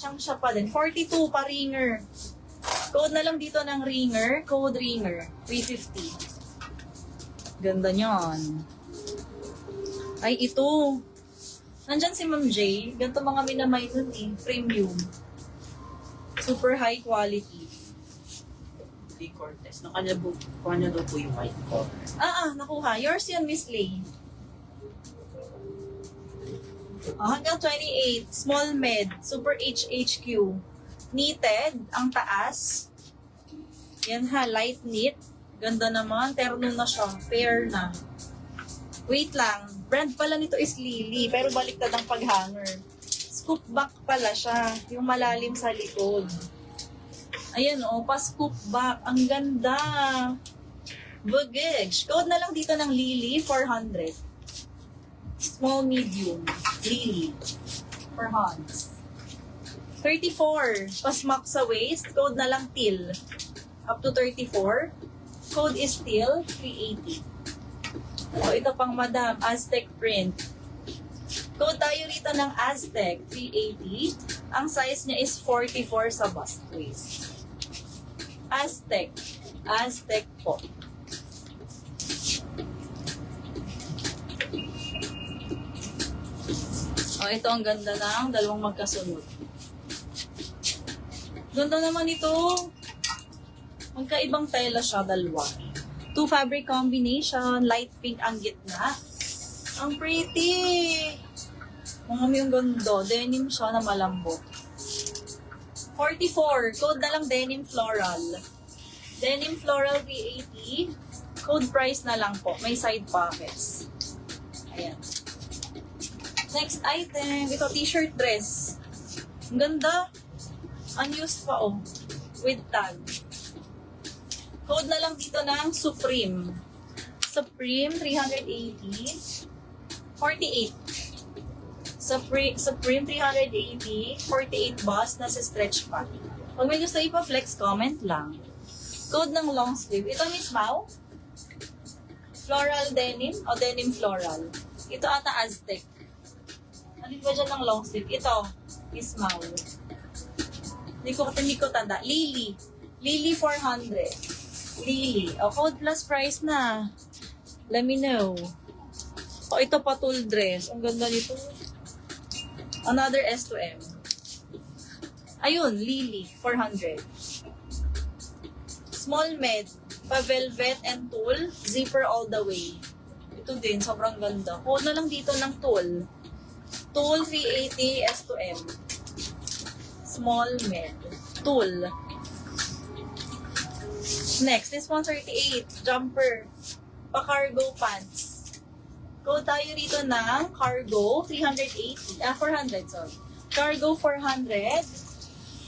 Siyang siya pa din. 42 pa ringer. Code na lang dito ng ringer. Code ringer. 350. Ganda niyan. Ay, ito. Nandyan si Ma'am J. Ganito mga minamay nun eh. Premium. Super high quality. Di Cortez. Nakuha na daw po yung white color. Nakuha. Yours yun, Miss Lay. Hanggang 28. Small med. Super HHQ. Knitted. Ang taas. Yan ha. Light knit. Ganda naman. Terno na siya. Pair na. Wait lang. Brand pala nito is Lily. Pero baliktad ang paghanger. Scoop back pala siya. Yung malalim sa likod. Ayan o. Pa-scoop back. Ang ganda. Bugage. Code na lang dito ng Lily. 400. Small, medium. Lily. For hands. 34. Pasmak sa waist. Code na lang till. Up to 34. Code is till. 380. So, ito pang madam. Aztec print. Code tayo rito ng Aztec. 380. Ang size niya is 44 sa bust waist. Aztec. Aztec po. Ito ang ganda ng dalawang magkasunod. Ganda naman ito. Magkaibang tela siya, dalawa. 2 fabric combination, light pink ang gitna. Ang pretty! Mga yung ganda. Denim siya na malambot. 44. Code na lang denim floral. Denim floral V80. Code price na lang po. May side pockets. Ayan. Next item, ito t-shirt dress. Ang ganda. Unused pa oh. With tag. Code na lang dito ng Supreme. Supreme 380. 48. Supreme 380. 48 bust na sa stretch pa. Pag may gusto ipa-flex, comment lang. Code ng long sleeve. Ito Miss Mau. Floral denim o denim floral. Ito ata Aztec. Ano ba dyan ng long sleeve? Ito, is Mau. Hindi ko tanda. Lily. Lily 400. Lily. O, code plus price na. Let me know. O, ito patul dress. Ang ganda nito. Another S to M. Ayun, Lily. 400. Small med. Pa-velvet and tulle. Zipper all the way. Ito din, sobrang ganda. Code na lang dito ng tulle. Tulle 380 S to M. Small med. Tulle. Next is 138. Jumper. Pa-cargo pants. Code tayo rito ng cargo 380. 400, sorry. Cargo 400.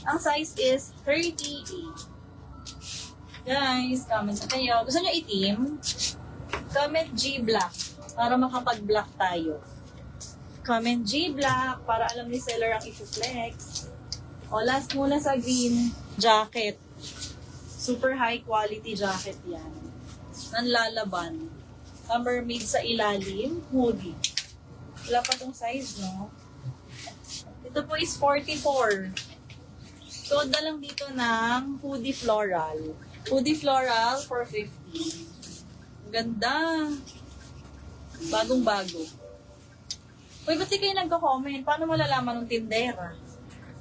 Ang size is 38. Guys, comment na kayo. Gusto nyo itim? Comment G black para makapag-black tayo. Comment G black para alam ni seller ang i-flex. O, last muna sa green jacket. Super high quality jacket yan. Nanlalaban. Mermaid sa ilalim. Hoodie. Wala pa tong size, no? Ito po is 44. Code na lang dito ng hoodie floral. Hoodie floral for 50. Ganda. Bagong-bago. Uy, ba't di kayo nagko-comment? Paano malalaman ng tindera?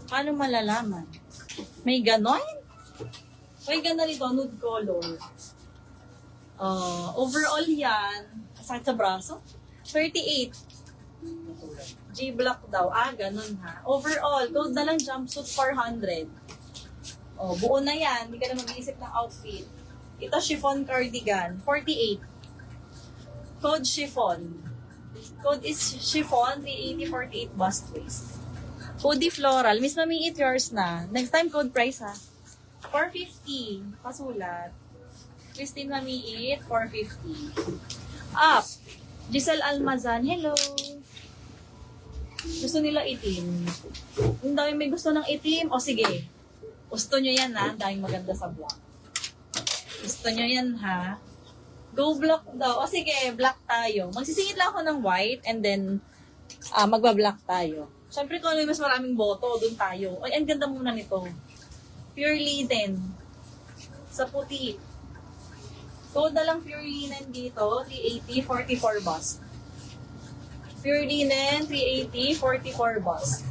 Paano malalaman? May ganon? May ganda nito, nude color. Overall yan, sakit sa braso? 38. G-block daw. Ganun ha. Overall, code na lang jumpsuit 400. Buo na yan. Hindi ka na mag-iisip ng outfit. Ito, chiffon cardigan. 48. Code chiffon. Code is chiffon, 380, 48 bust waist. Hoodie floral. Miss Mami, eat yours na. Next time, code price ha. 450. Pasulat. Christine Mami, eat. 450. Up. Giselle Almazan. Hello. Gusto nila itim. Ang dami may gusto ng itim. O sige. Gusto nyo yan ha. Ang daming maganda sa black. Gusto nyo yan ha. Go black daw. O sige, black tayo. Magsisingit lang ako ng white and then magba-black tayo. Siyempre, kung ano yung mas maraming boto, doon tayo. Ay, ang ganda muna nito. Pure linen. Sa puti. Code na lang pure linen dito. 380, 44 bust. Pure linen, 380, 44 bust.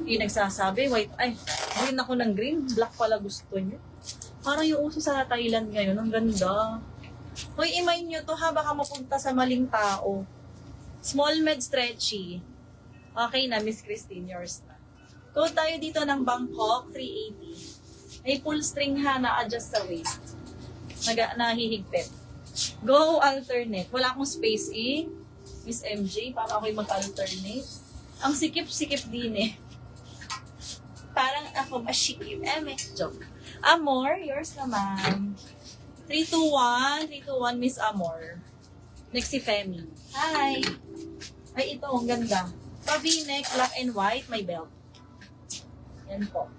Yung nagsasabi, white, ay, green ako ng green. Black pala gusto nyo. Parang yung uso sa Thailand ngayon. Ang ganda. Hoy, imay nyo to ha. Baka mapunta sa maling tao. Small, med, stretchy. Okay na, Miss Christine, yours na. Code tayo dito ng Bangkok, 380. May full string ha, na-adjust sa waist. Nahihigpit. Go alternate. Wala akong space Miss MJ, para ako'y mag-alternate. Ang sikip-sikip din eh. Parang ako masikip. Joke. Amor, yours na ma'am. 321, Miss Amor. Next si Femi. Hi! Ay, ito, ang ganda. Pa-V-neck, black and white, may belt. Yan po.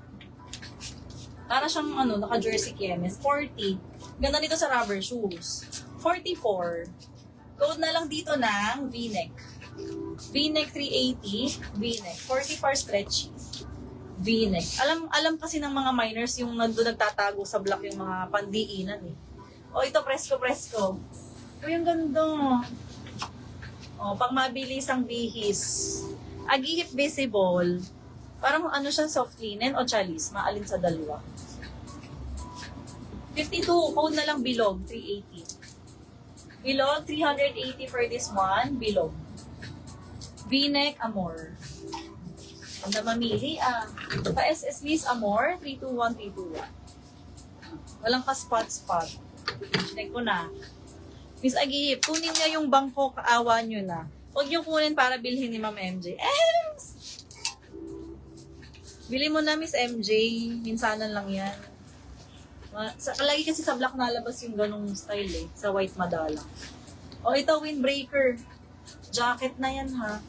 Para siyang, naka-jersey kemes. 40. Ganda dito sa rubber shoes. 44. Code na lang dito ng V-neck. V-neck 380, V-neck. 44 stretchy. V-neck. Alam kasi ng mga minors yung nandun nagtatago sa block yung mga pandiinan eh. O, ito, presko. O, yung ganda. O, pang mabilis ang bihis. Agihip visible. Parang siya, soft linen o chalis. Maalin sa dalawa. 52. Code na lang bilog. 380. Bilog. 380 for this one. Bilog. V-neck Amor. Ang na mamili Pa-SS Miss Amor. 321. Walang ka-spot. Check ko na. Miss Agihip, kunin niya yung Bangkok. Kaawa nyo na. Huwag niyo kunin para bilhin ni Ma'am MJ. Bili mo na, Miss MJ. Minsanan lang yan. Lagi kasi sa black nalabas yung ganong style eh. Sa white madalang. O, ito, windbreaker. Jacket na yan, ha.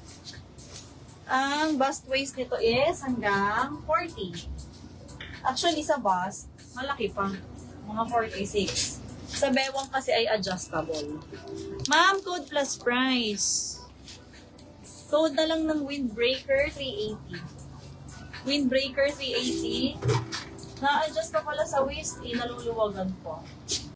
Ang bust waist nito is hanggang 40. Actually, sa bust, malaki pa. Mga 46. Sa bewang kasi ay adjustable. Ma'am, code plus price. Code na lang ng windbreaker 380. Windbreaker 380. Na-adjust pa pala sa waist naluluwagan po.